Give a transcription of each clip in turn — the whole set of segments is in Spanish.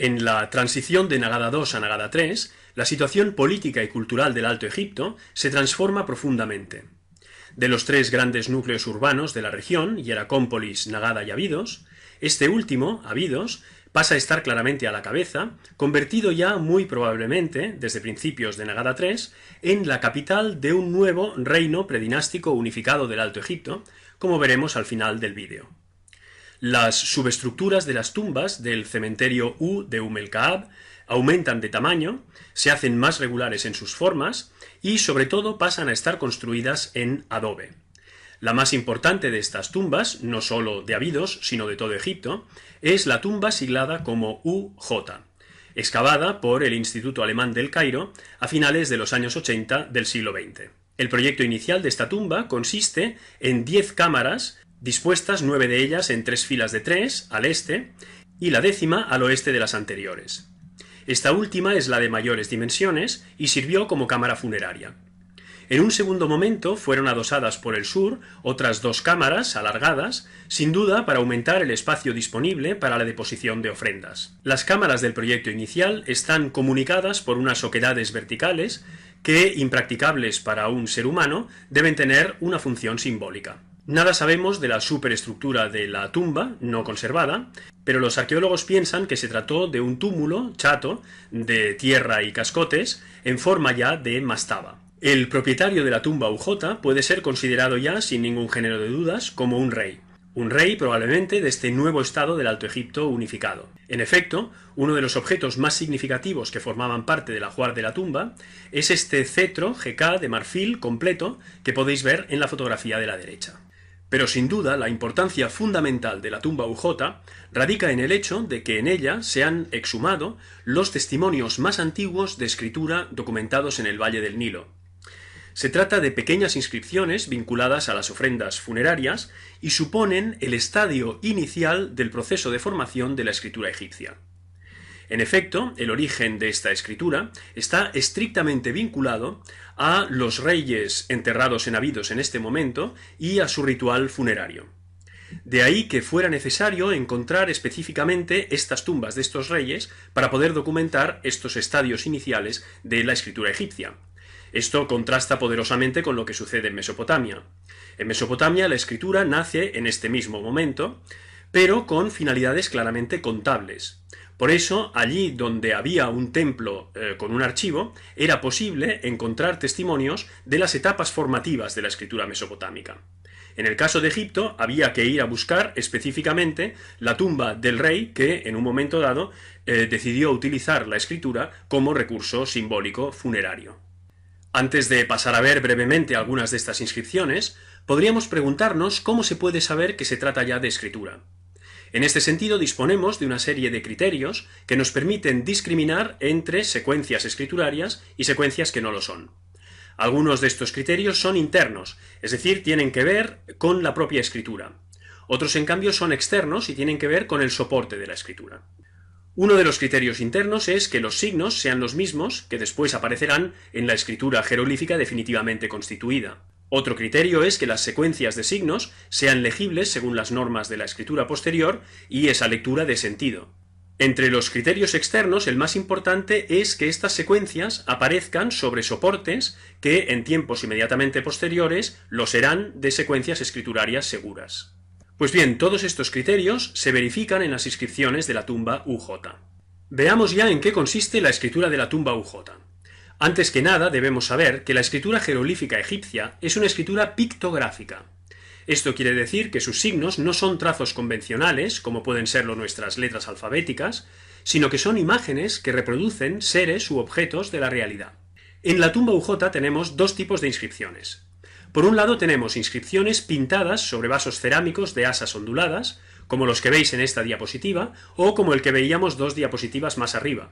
En la transición de Nagada II a Nagada III, la situación política y cultural del Alto Egipto se transforma profundamente. De los tres grandes núcleos urbanos de la región, Hieracómpolis, Nagada y Abidos, este último, Abidos, pasa a estar claramente a la cabeza, convertido ya muy probablemente, desde principios de Nagada III, en la capital de un nuevo reino predinástico unificado del Alto Egipto, como veremos al final del vídeo. Las subestructuras de las tumbas del cementerio de el Kaab aumentan de tamaño, se hacen más regulares en sus formas y sobre todo pasan a estar construidas en adobe. La más importante de estas tumbas, no solo de Abidos, sino de todo Egipto, es la tumba siglada como UJ, excavada por el Instituto Alemán del Cairo a finales de los años 80 del siglo XX. El proyecto inicial de esta tumba consiste en 10 cámaras dispuestas 9 de ellas en 3 filas de 3 al este y la 10ª al oeste de las anteriores. Esta última es la de mayores dimensiones y sirvió como cámara funeraria. En un segundo momento fueron adosadas por el sur otras 2 cámaras alargadas, sin duda para aumentar el espacio disponible para la deposición de ofrendas. Las cámaras del proyecto inicial están comunicadas por unas oquedades verticales que, impracticables para un ser humano, deben tener una función simbólica. Nada sabemos de la superestructura de la tumba, no conservada, pero los arqueólogos piensan que se trató de un túmulo chato de tierra y cascotes en forma ya de mastaba. El propietario de la tumba UJ puede ser considerado ya, sin ningún género de dudas, como un rey probablemente de este nuevo estado del Alto Egipto unificado. En efecto, uno de los objetos más significativos que formaban parte del ajuar de la tumba es este cetro GK de marfil completo que podéis ver en la fotografía de la derecha. Pero sin duda la importancia fundamental de la tumba UJ radica en el hecho de que en ella se han exhumado los testimonios más antiguos de escritura documentados en el Valle del Nilo. Se trata de pequeñas inscripciones vinculadas a las ofrendas funerarias y suponen el estadio inicial del proceso de formación de la escritura egipcia. En efecto, el origen de esta escritura está estrictamente vinculado a los reyes enterrados en Abidos en este momento y a su ritual funerario. De ahí que fuera necesario encontrar específicamente estas tumbas de estos reyes para poder documentar estos estadios iniciales de la escritura egipcia. Esto contrasta poderosamente con lo que sucede en Mesopotamia. En Mesopotamia la escritura nace en este mismo momento, pero con finalidades claramente contables. Por eso, allí donde había un templo con un archivo, era posible encontrar testimonios de las etapas formativas de la escritura mesopotámica. En el caso de Egipto, había que ir a buscar específicamente la tumba del rey que, en un momento dado, decidió utilizar la escritura como recurso simbólico funerario. Antes de pasar a ver brevemente algunas de estas inscripciones, podríamos preguntarnos cómo se puede saber que se trata ya de escritura. En este sentido disponemos de una serie de criterios que nos permiten discriminar entre secuencias escriturarias y secuencias que no lo son. Algunos de estos criterios son internos, es decir, tienen que ver con la propia escritura. Otros, en cambio, son externos y tienen que ver con el soporte de la escritura. Uno de los criterios internos es que los signos sean los mismos que después aparecerán en la escritura jeroglífica definitivamente constituida. Otro criterio es que las secuencias de signos sean legibles según las normas de la escritura posterior y esa lectura de sentido. Entre los criterios externos, el más importante es que estas secuencias aparezcan sobre soportes que en tiempos inmediatamente posteriores lo serán de secuencias escriturarias seguras. Pues bien, todos estos criterios se verifican en las inscripciones de la tumba UJ. Veamos ya en qué consiste la escritura de la tumba UJ. Antes que nada debemos saber que la escritura jeroglífica egipcia es una escritura pictográfica. Esto quiere decir que sus signos no son trazos convencionales, como pueden serlo nuestras letras alfabéticas, sino que son imágenes que reproducen seres u objetos de la realidad. En la tumba UJ tenemos dos tipos de inscripciones. Por un lado tenemos inscripciones pintadas sobre vasos cerámicos de asas onduladas, como los que veis en esta diapositiva, o como el que veíamos 2 diapositivas más arriba.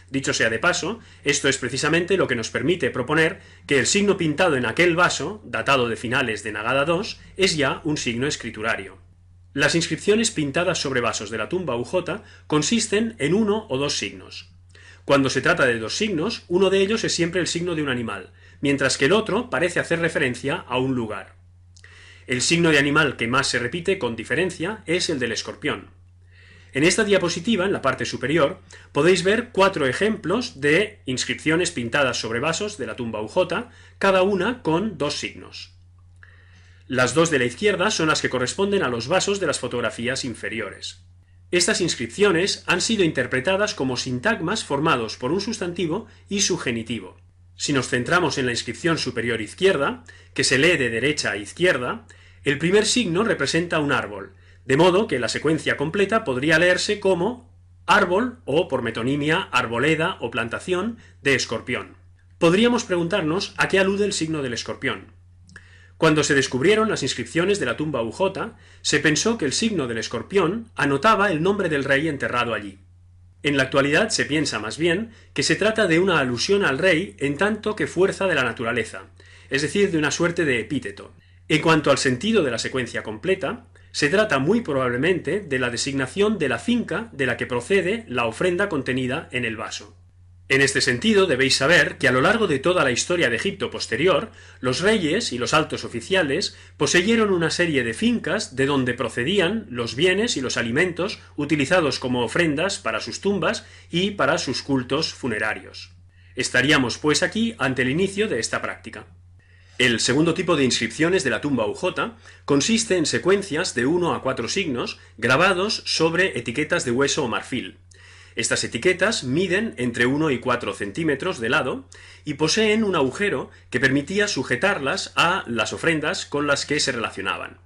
Dicho sea de paso, esto es precisamente lo que nos permite proponer que el signo pintado en aquel vaso, datado de finales de Nagada II, es ya un signo escriturario. Las inscripciones pintadas sobre vasos de la tumba UJ consisten en 1 o 2 signos. Cuando se trata de 2 signos, uno de ellos es siempre el signo de un animal, mientras que el otro parece hacer referencia a un lugar. El signo de animal que más se repite con diferencia es el del escorpión. En esta diapositiva, en la parte superior, podéis ver 4 ejemplos de inscripciones pintadas sobre vasos de la tumba UJ, cada una con 2 signos. Las 2 de la izquierda son las que corresponden a los vasos de las fotografías inferiores. Estas inscripciones han sido interpretadas como sintagmas formados por un sustantivo y su genitivo. Si nos centramos en la inscripción superior izquierda, que se lee de derecha a izquierda, el primer signo representa un árbol, de modo que la secuencia completa podría leerse como árbol o, por metonimia, arboleda o plantación de escorpión. Podríamos preguntarnos a qué alude el signo del escorpión. Cuando se descubrieron las inscripciones de la tumba UJ, se pensó que el signo del escorpión anotaba el nombre del rey enterrado allí. En la actualidad se piensa más bien que se trata de una alusión al rey en tanto que fuerza de la naturaleza, es decir, de una suerte de epíteto. En cuanto al sentido de la secuencia completa, se trata muy probablemente de la designación de la finca de la que procede la ofrenda contenida en el vaso. En este sentido debéis saber que a lo largo de toda la historia de Egipto posterior, los reyes y los altos oficiales poseyeron una serie de fincas de donde procedían los bienes y los alimentos utilizados como ofrendas para sus tumbas y para sus cultos funerarios. Estaríamos pues aquí ante el inicio de esta práctica. El segundo tipo de inscripciones de la tumba UJ consiste en secuencias de 1 a 4 signos grabados sobre etiquetas de hueso o marfil. Estas etiquetas miden entre 1 y 4 centímetros de lado y poseen un agujero que permitía sujetarlas a las ofrendas con las que se relacionaban.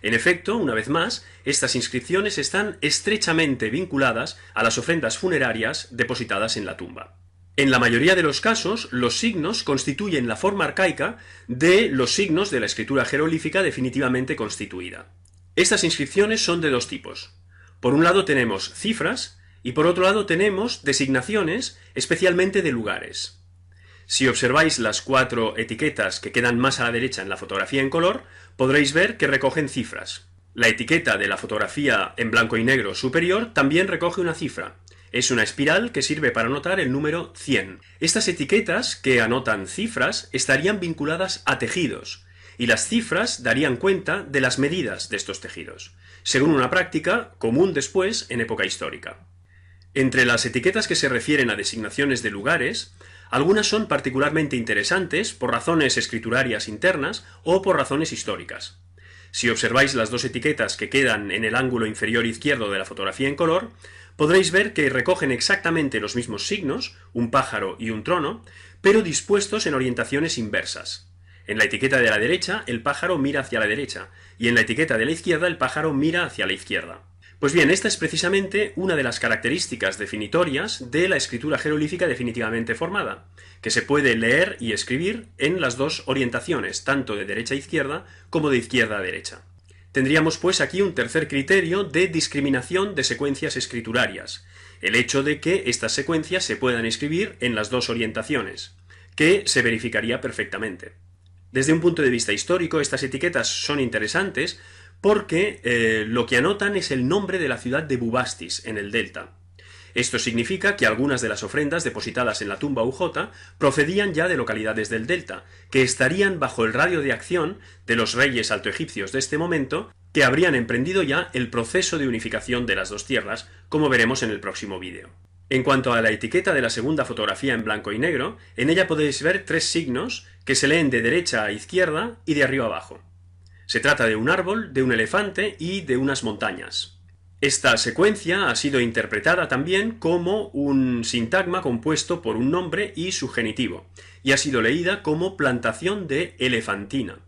En efecto, una vez más, estas inscripciones están estrechamente vinculadas a las ofrendas funerarias depositadas en la tumba. En la mayoría de los casos, los signos constituyen la forma arcaica de los signos de la escritura jeroglífica definitivamente constituida. Estas inscripciones son de 2 tipos. Por un lado tenemos cifras, y por otro lado tenemos designaciones, especialmente de lugares. Si observáis las 4 etiquetas que quedan más a la derecha en la fotografía en color, podréis ver que recogen cifras. La etiqueta de la fotografía en blanco y negro superior también recoge una cifra. Es una espiral que sirve para anotar el número 100. Estas etiquetas que anotan cifras estarían vinculadas a tejidos, y las cifras darían cuenta de las medidas de estos tejidos, según una práctica común después en época histórica. Entre las etiquetas que se refieren a designaciones de lugares, algunas son particularmente interesantes por razones escriturarias internas o por razones históricas. Si observáis las 2 etiquetas que quedan en el ángulo inferior izquierdo de la fotografía en color, podréis ver que recogen exactamente los mismos signos, un pájaro y un trono, pero dispuestos en orientaciones inversas. En la etiqueta de la derecha, el pájaro mira hacia la derecha, y en la etiqueta de la izquierda, el pájaro mira hacia la izquierda. Pues bien, esta es precisamente una de las características definitorias de la escritura jeroglífica definitivamente formada, que se puede leer y escribir en las 2 orientaciones, tanto de derecha a izquierda como de izquierda a derecha. Tendríamos pues aquí un tercer criterio de discriminación de secuencias escriturarias, el hecho de que estas secuencias se puedan escribir en las 2 orientaciones, que se verificaría perfectamente. Desde un punto de vista histórico, estas etiquetas son interesantes porque lo que anotan es el nombre de la ciudad de Bubastis, en el delta. Esto significa que algunas de las ofrendas depositadas en la tumba UJ procedían ya de localidades del delta, que estarían bajo el radio de acción de los reyes altoegipcios de este momento, que habrían emprendido ya el proceso de unificación de las 2 tierras, como veremos en el próximo vídeo. En cuanto a la etiqueta de la segunda fotografía en blanco y negro, en ella podéis ver 3 signos que se leen de derecha a izquierda y de arriba a abajo. Se trata de un árbol, de un elefante y de unas montañas. Esta secuencia ha sido interpretada también como un sintagma compuesto por un nombre y su genitivo, y ha sido leída como plantación de elefantina.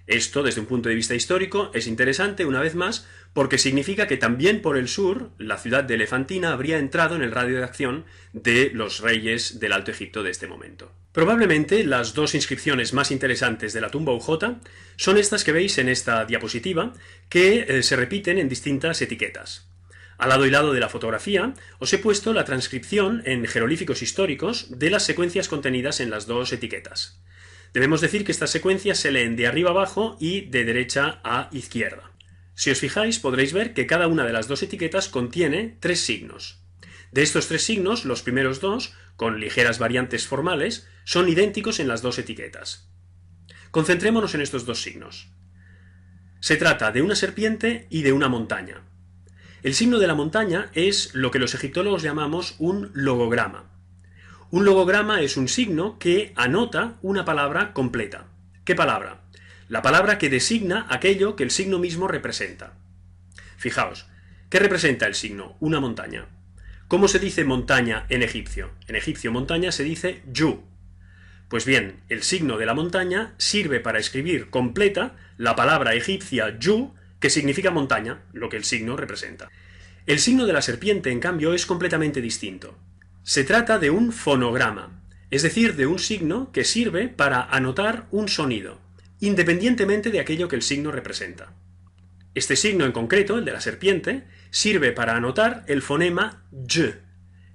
Esto, desde un punto de vista histórico, es interesante una vez más porque significa que también por el sur la ciudad de Elefantina habría entrado en el radio de acción de los reyes del Alto Egipto de este momento. Probablemente las 2 inscripciones más interesantes de la tumba UJ son estas que veis en esta diapositiva, que se repiten en distintas etiquetas. Al lado y lado de la fotografía os he puesto la transcripción en jeroglíficos históricos de las secuencias contenidas en las 2 etiquetas. Debemos decir que estas secuencias se leen de arriba abajo y de derecha a izquierda. Si os fijáis, podréis ver que cada una de las 2 etiquetas contiene 3 signos. De estos 3 signos, los primeros 2, con ligeras variantes formales, son idénticos en las 2 etiquetas. Concentrémonos en estos 2 signos. Se trata de una serpiente y de una montaña. El signo de la montaña es lo que los egiptólogos llamamos un logograma. Un logograma es un signo que anota una palabra completa. ¿Qué palabra? La palabra que designa aquello que el signo mismo representa. Fijaos, ¿qué representa el signo? Una montaña. ¿Cómo se dice montaña en egipcio? En egipcio montaña se dice yu. Pues bien, el signo de la montaña sirve para escribir completa la palabra egipcia yu, que significa montaña, lo que el signo representa. El signo de la serpiente, en cambio, es completamente distinto. Se trata de un fonograma, es decir, de un signo que sirve para anotar un sonido, independientemente de aquello que el signo representa. Este signo en concreto, el de la serpiente, sirve para anotar el fonema y,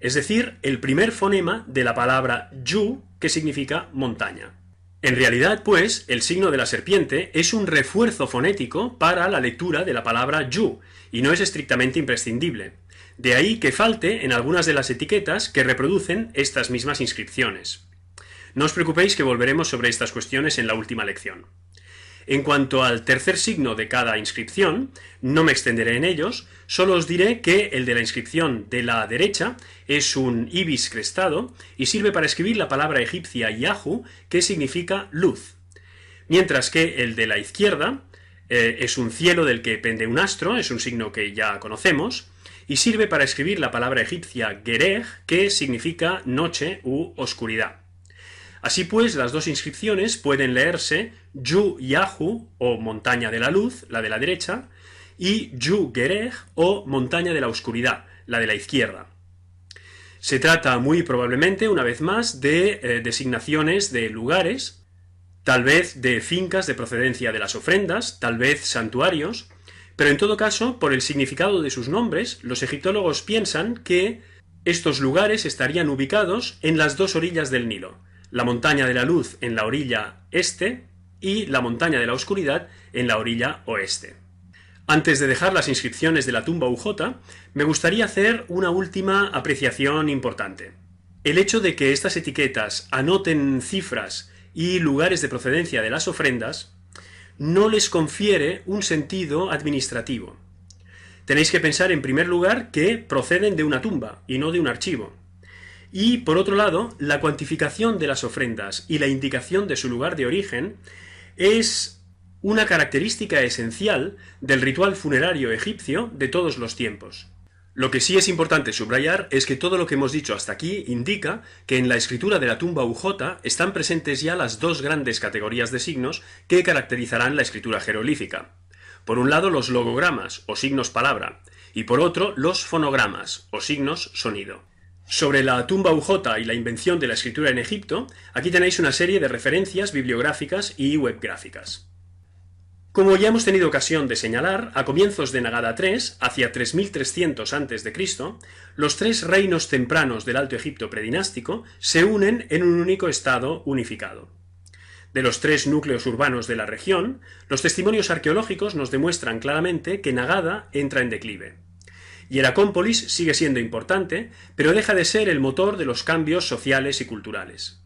es decir, el primer fonema de la palabra yu, que significa montaña. En realidad, pues, el signo de la serpiente es un refuerzo fonético para la lectura de la palabra yu, y no es estrictamente imprescindible. De ahí que falte en algunas de las etiquetas que reproducen estas mismas inscripciones. No os preocupéis que volveremos sobre estas cuestiones en la última lección. En cuanto al tercer signo de cada inscripción, no me extenderé en ellos, solo os diré que el de la inscripción de la derecha es un ibis crestado y sirve para escribir la palabra egipcia Yahu, que significa luz, mientras que el de la izquierda es un cielo del que pende un astro, es un signo que ya conocemos, y sirve para escribir la palabra egipcia Gerej, que significa noche u oscuridad. Así pues, las dos inscripciones pueden leerse Yu Yahu, o montaña de la luz, la de la derecha, y Yu Gerej, o montaña de la oscuridad, la de la izquierda. Se trata muy probablemente, una vez más, de designaciones de lugares, tal vez de fincas de procedencia de las ofrendas, tal vez santuarios, pero en todo caso, por el significado de sus nombres, los egiptólogos piensan que estos lugares estarían ubicados en las dos orillas del Nilo, la montaña de la luz en la orilla este y la montaña de la oscuridad en la orilla oeste. Antes de dejar las inscripciones de la tumba UJ, me gustaría hacer una última apreciación importante. El hecho de que estas etiquetas anoten cifras y lugares de procedencia de las ofrendas no les confiere un sentido administrativo. Tenéis que pensar en primer lugar que proceden de una tumba y no de un archivo. Y, por otro lado, la cuantificación de las ofrendas y la indicación de su lugar de origen es una característica esencial del ritual funerario egipcio de todos los tiempos. Lo que sí es importante subrayar es que todo lo que hemos dicho hasta aquí indica que en la escritura de la tumba UJ están presentes ya las dos grandes categorías de signos que caracterizarán la escritura jeroglífica. Por un lado, los logogramas, o signos palabra, y por otro, los fonogramas, o signos sonido. Sobre la tumba UJ y la invención de la escritura en Egipto, aquí tenéis una serie de referencias bibliográficas y webgráficas. Como ya hemos tenido ocasión de señalar, a comienzos de Nagada III, hacia 3300 a.C., los tres reinos tempranos del Alto Egipto predinástico se unen en un único estado unificado. De los tres núcleos urbanos de la región, los testimonios arqueológicos nos demuestran claramente que Nagada entra en declive. Hieracómpolis sigue siendo importante, pero deja de ser el motor de los cambios sociales y culturales.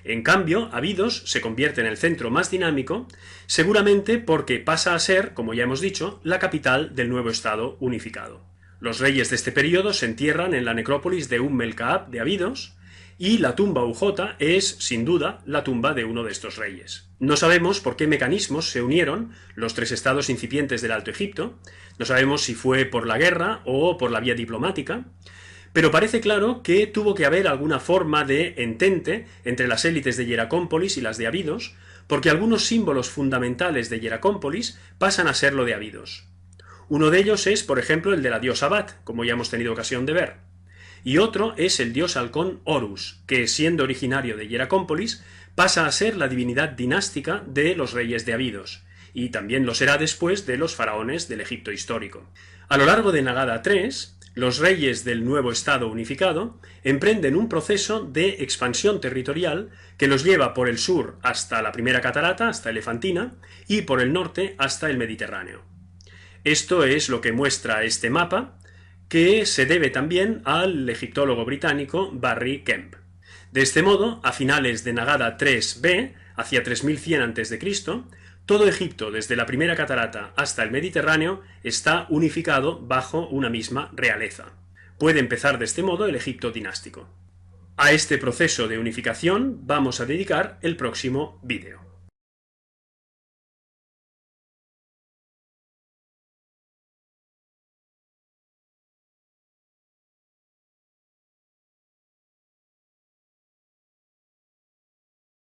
En cambio, Abidos se convierte en el centro más dinámico, seguramente porque pasa a ser, como ya hemos dicho, la capital del nuevo estado unificado. Los reyes de este periodo se entierran en la necrópolis de el-Kaab de Abidos, y la tumba UJ es, sin duda, la tumba de uno de estos reyes. No sabemos por qué mecanismos se unieron los tres estados incipientes del Alto Egipto, no sabemos si fue por la guerra o por la vía diplomática, pero parece claro que tuvo que haber alguna forma de entente entre las élites de Hieracómpolis y las de Abidos, porque algunos símbolos fundamentales de Hieracómpolis pasan a ser lo de Abidos. Uno de ellos es, por ejemplo, el de la diosa Bat, como ya hemos tenido ocasión de ver, y otro es el dios halcón Horus, que, siendo originario de Hieracómpolis, pasa a ser la divinidad dinástica de los reyes de Abidos, y también lo será después de los faraones del Egipto histórico. A lo largo de Nagada III, los reyes del nuevo estado unificado emprenden un proceso de expansión territorial que los lleva por el sur hasta la primera catarata, hasta Elefantina, y por el norte hasta el Mediterráneo. Esto es lo que muestra este mapa, que se debe también al egiptólogo británico Barry Kemp. De este modo, a finales de Nagada IIIb, hacia 3100 a.C., Todo Egipto, desde la primera catarata hasta el Mediterráneo, está unificado bajo una misma realeza. Puede empezar de este modo el Egipto dinástico. A este proceso de unificación vamos a dedicar el próximo vídeo.